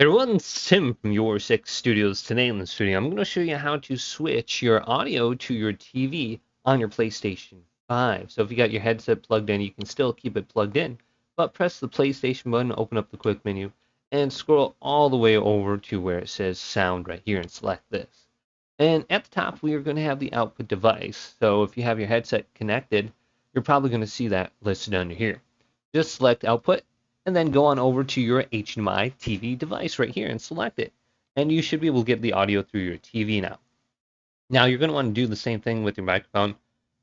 Everyone, Sim from Your Six Studios. Today in the studio, I'm going to show you how to switch your audio to your TV on your PlayStation 5. So if you got your headset plugged in, you can still keep it plugged in, but press the PlayStation button, open up the quick menu, and scroll all the way over to where it says sound right here and select this. And at the top, we are going to have the output device. So if you have your headset connected, you're probably going to see that listed under here. Just select output and then go on over to your HDMI TV device right here and select it. And you should be able to get the audio through your TV now. Now you're going to want to do the same thing with your microphone.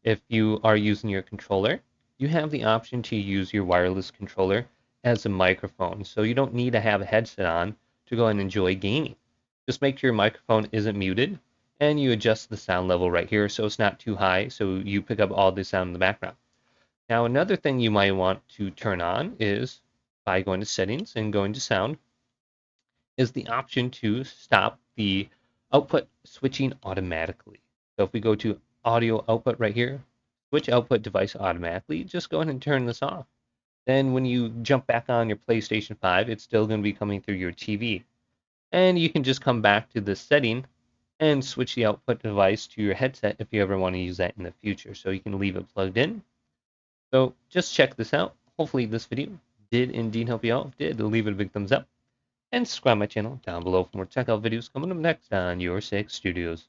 If you are using your controller, you have the option to use your wireless controller as a microphone. So you don't need to have a headset on to go and enjoy gaming. Just make sure your microphone isn't muted and you adjust the sound level right here so it's not too high so you pick up all the sound in the background. Now, another thing you might want to turn on is by going to settings and going to sound is the option to stop the output switching automatically. So if we go to audio output right here, switch output device automatically, just go ahead and turn this off. Then when you jump back on your PlayStation 5, it's still going to be coming through your TV. And you can just come back to this setting and switch the output device to your headset if you ever want to use that in the future. So you can leave it plugged in. So just check this out. Hopefully this video did indeed help you out. If it did, leave it a big thumbs up and subscribe my channel down below for more tech out videos coming up next on Your Six Studios.